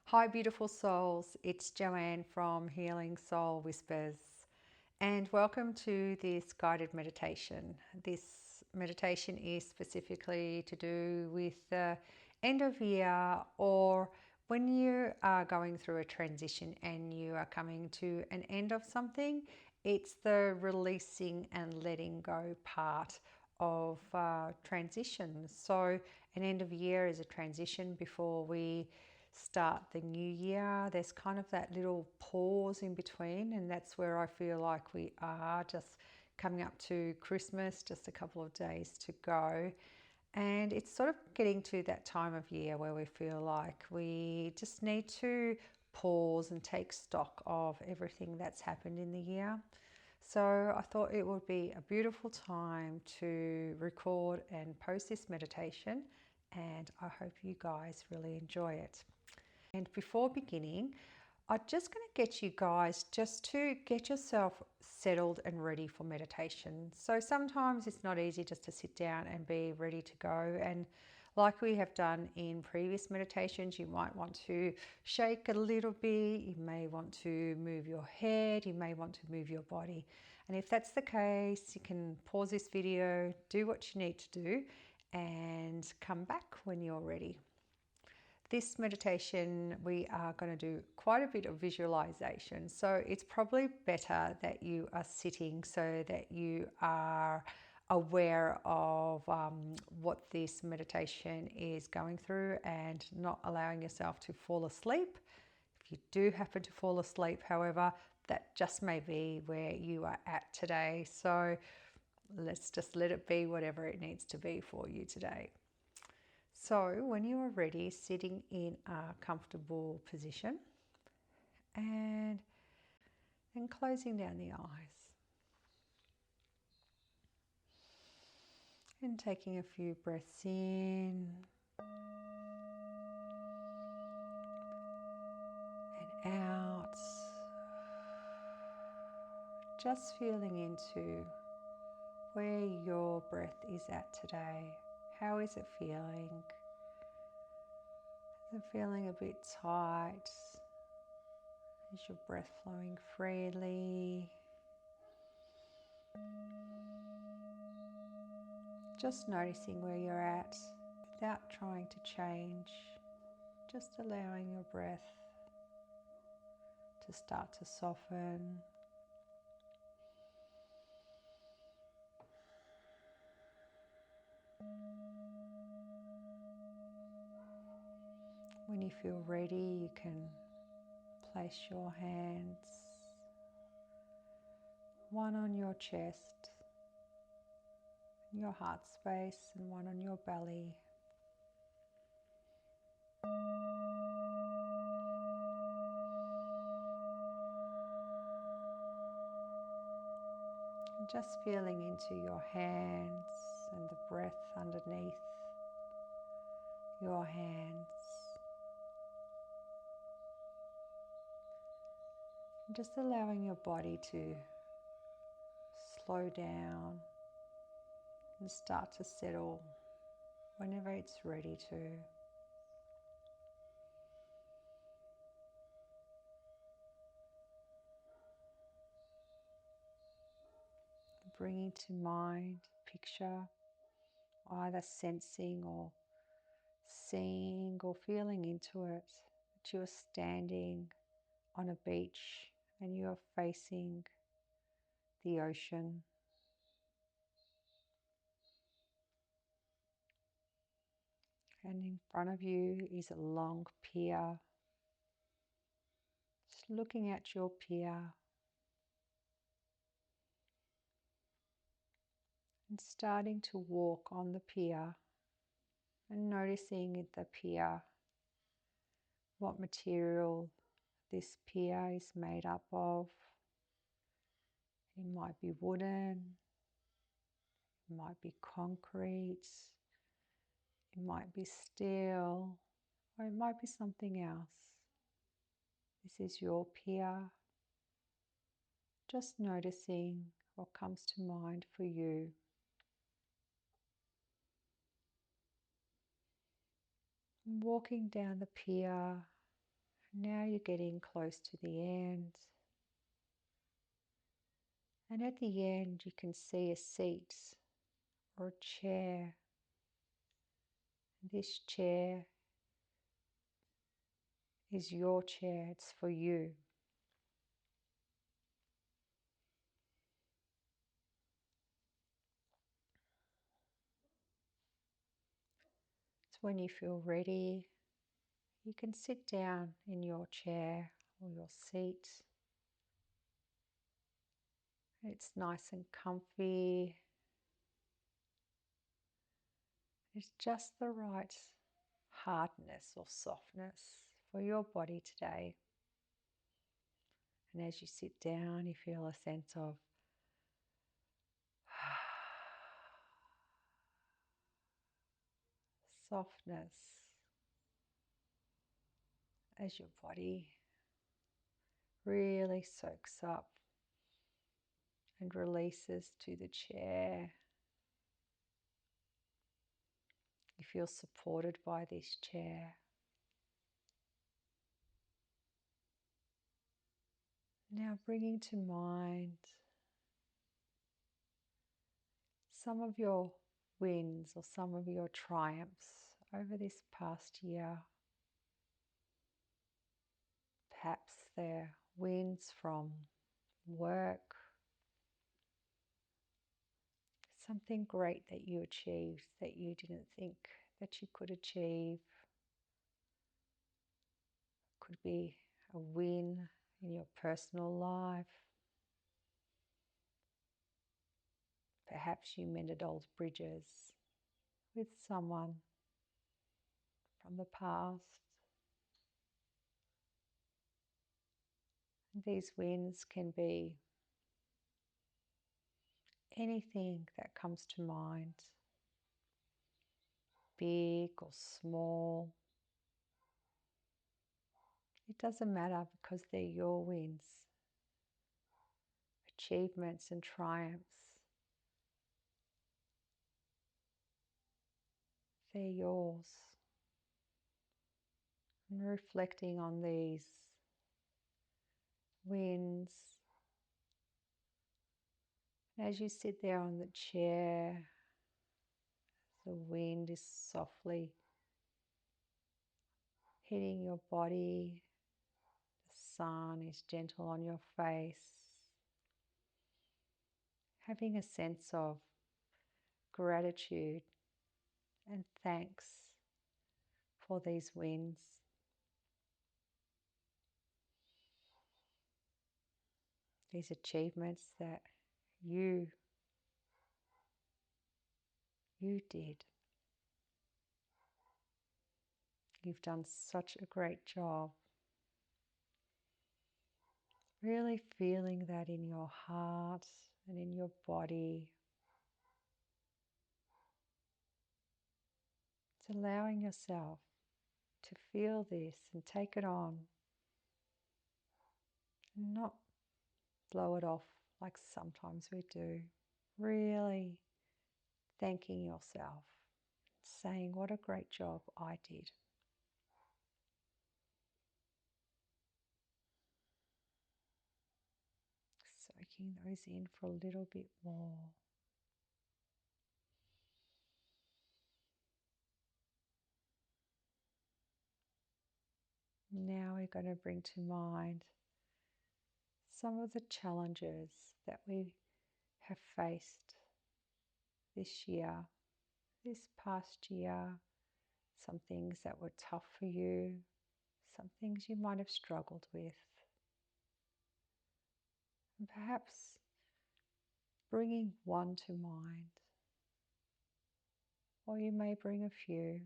Hi, beautiful souls. It's Joanne from Healing Soul Whispers, and welcome to this guided meditation. This meditation is specifically to do with the end of year, or when you are going through a transition and you are coming to an end of something. It's the releasing and letting go part of transition. So, an end of year is a transition before we start the new year. There's kind of that little pause in between, and that's where I feel like we are, just coming up to Christmas, just a couple of days to go. And it's sort of getting to that time of year where we feel like we just need to pause and take stock of everything that's happened in the year. So I thought it would be a beautiful time to record and post this meditation, and I hope you guys really enjoy it. And before beginning, I'm just going to get you guys just to get yourself settled and ready for meditation. So sometimes it's not easy just to sit down and be ready to go. And like we have done in previous meditations, you might want to shake a little bit. You may want to move your head. You may want to move your body. And if that's the case, you can pause this video, do what you need to do, and come back when you're ready. This meditation, we are going to do quite a bit of visualization. So it's probably better that you are sitting so that you are aware of what this meditation is going through and not allowing yourself to fall asleep. If you do happen to fall asleep, however, that just may be where you are at today. So let's just let it be whatever it needs to be for you today. So when you are ready, sitting in a comfortable position and then closing down the eyes and taking a few breaths in and out, just feeling into where your breath is at today. How is it feeling? Is it feeling a bit tight? Is your breath flowing freely? Just noticing where you're at without trying to change, just allowing your breath to start to soften. When you feel ready, you can place your hands, one on your chest, your heart space, and one on your belly. And just feeling into your hands and the breath underneath your hands. And just allowing your body to slow down and start to settle whenever it's ready to. Bringing to mind a picture, either sensing or seeing or feeling into it, that you're standing on a beach and you're facing the ocean. And in front of you is a long pier. Just looking at your pier and starting to walk on the pier and noticing at the pier what material this pier is made up of. It might be wooden, it might be concrete, it might be steel, or it might be something else. This is your pier. Just noticing what comes to mind for you. Walking down the pier Now you're getting close to the end. And at the end, you can see a seat or a chair. This chair is your chair, it's for you. So when you feel ready, you can sit down in your chair or your seat. It's nice and comfy. It's just the right hardness or softness for your body today. And as you sit down, you feel a sense of softness as your body really soaks up and releases to the chair. You feel supported by this chair. Now bringing to mind some of your wins or some of your triumphs over this past year. Perhaps they're wins from work, something great that you achieved that you didn't think that you could achieve. Could be a win in your personal life. Perhaps you mended old bridges with someone from the past. These wins can be anything that comes to mind, big or small. It doesn't matter because they're your wins, achievements and triumphs. They're yours. And reflecting on these wins, as you sit there on the chair, the wind is softly hitting your body, the sun is gentle on your face, having a sense of gratitude and thanks for these wins. These achievements that you did. You've done such a great job. Really feeling that in your heart and in your body. It's allowing yourself to feel this and take it on. And not blow it off like sometimes we do. Really thanking yourself, saying what a great job I did. Soaking those in for a little bit more. Now we're going to bring to mind some of the challenges that we have faced this year, this past year, some things that were tough for you, some things you might have struggled with. And perhaps bringing one to mind, or you may bring a few.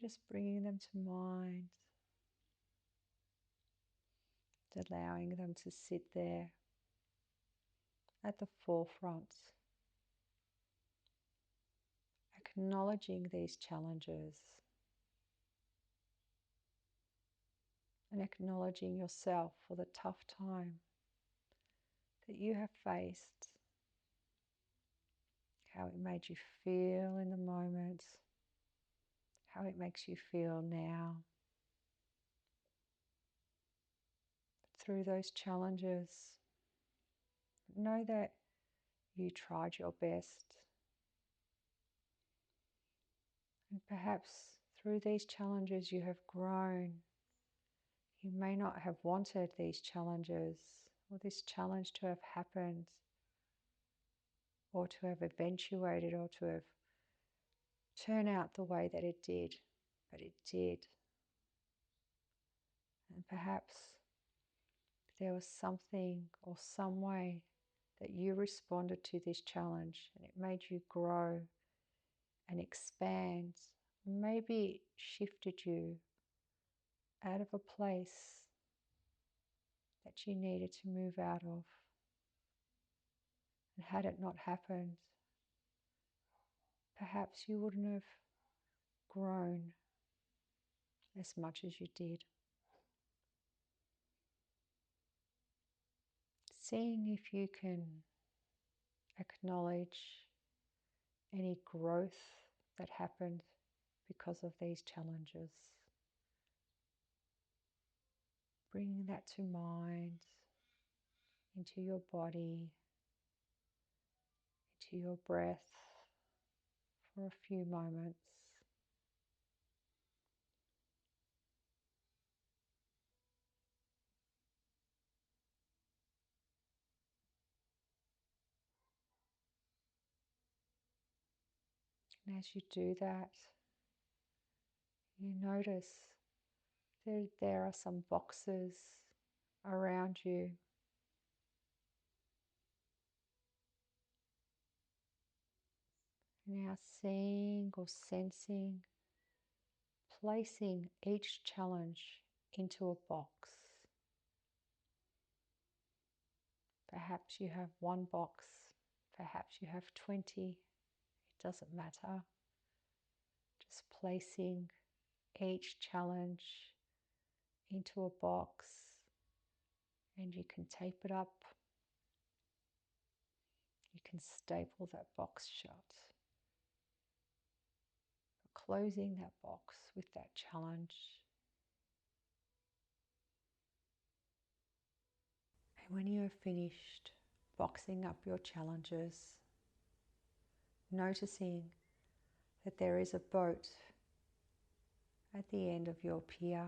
Just bringing them to mind, allowing them to sit there at the forefront, acknowledging these challenges and acknowledging yourself for the tough time that you have faced, how it made you feel in the moment, how it makes you feel now. Through those challenges, know that you tried your best. And perhaps through these challenges you have grown. You may not have wanted these challenges or this challenge to have happened or to have eventuated or to have turned out the way that it did, but it did. And perhaps there was something or some way that you responded to this challenge and it made you grow and expand. Maybe it shifted you out of a place that you needed to move out of. And had it not happened, perhaps you wouldn't have grown as much as you did. Seeing if you can acknowledge any growth that happened because of these challenges. Bringing that to mind, into your body, into your breath for a few moments. And as you do that, you notice there are some boxes around you. Now seeing or sensing, placing each challenge into a box. Perhaps you have one box, perhaps you have 20, it doesn't matter. Just placing each challenge into a box, and you can tape it up, you can staple that box shut, closing that box with that challenge. And when you have finished boxing up your challenges, noticing that there is a boat at the end of your pier.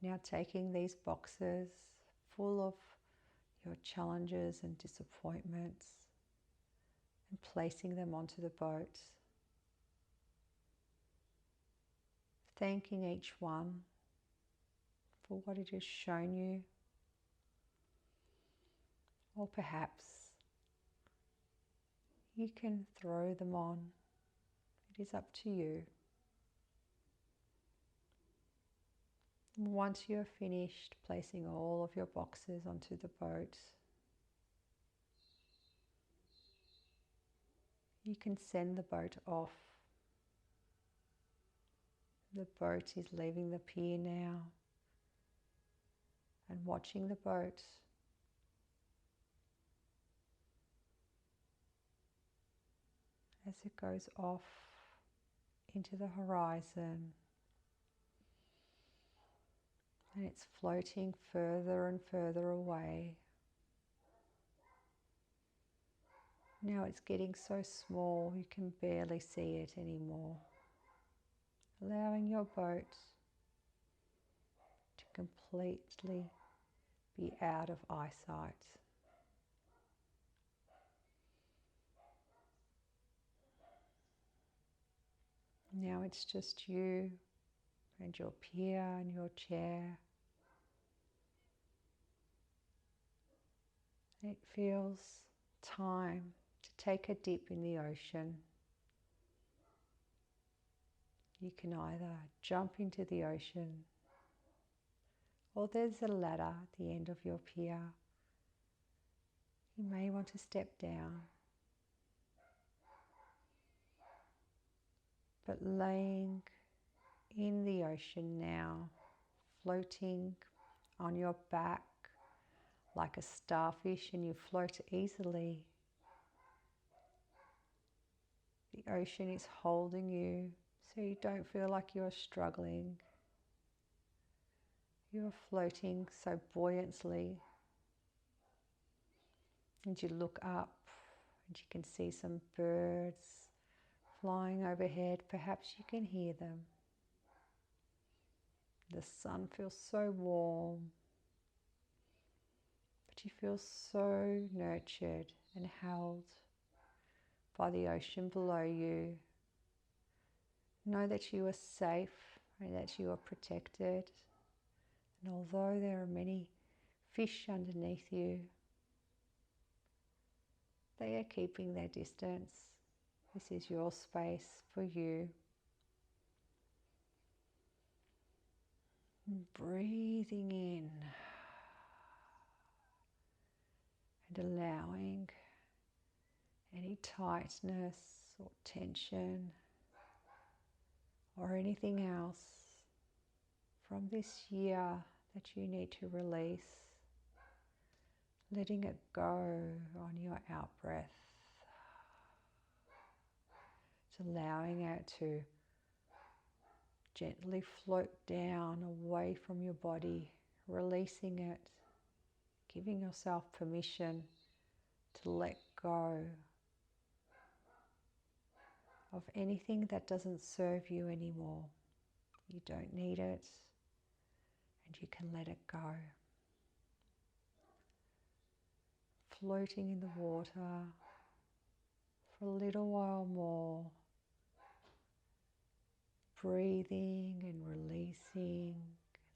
Now taking these boxes full of your challenges and disappointments and placing them onto the boat. Thanking each one for what it has shown you. Or perhaps you can throw them on. It is up to you. Once you have finished placing all of your boxes onto the boat, you can send the boat off. The boat is leaving the pier now, and watching the boat as it goes off into the horizon, and it's floating further and further away. Now it's getting so small you can barely see it anymore. Allowing your boat to completely be out of eyesight. Now it's just you and your pier and your chair. It feels time to take a dip in the ocean. You can either jump into the ocean, or there's a ladder at the end of your pier. You may want to step down, but laying in the ocean now, floating on your back like a starfish, and you float easily The ocean is holding you so you don't feel like you're struggling. You're floating so buoyantly. And you look up and you can see some birds flying overhead. Perhaps you can hear them. The sun feels so warm, but you feel so nurtured and held by the ocean below you. Know that you are safe and that you are protected. And although there are many fish underneath you, they are keeping their distance. This is your space for you. And breathing in and allowing any tightness or tension or anything else from this year that you need to release, letting it go on your out breath. It's allowing it to gently float down away from your body, releasing it, giving yourself permission to let go of anything that doesn't serve you anymore. You don't need it, and you can let it go. Floating in the water for a little while more, breathing and releasing,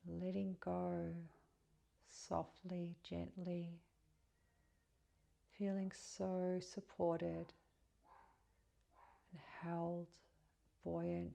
letting go softly, gently, feeling so supported and held, buoyant.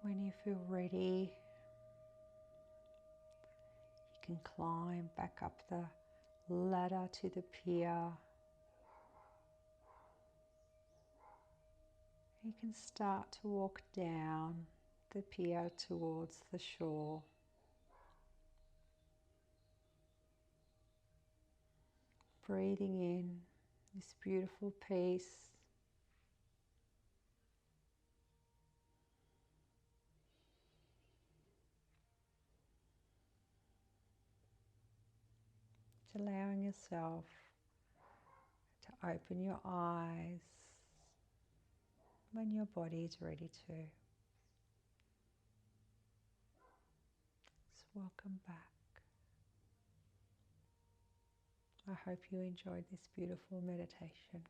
When you feel ready, you can climb back up the ladder to the pier. You can start to walk down the pier towards the shore. Breathing in this beautiful peace. Allowing yourself to open your eyes when your body is ready to. So welcome back. I hope you enjoyed this beautiful meditation.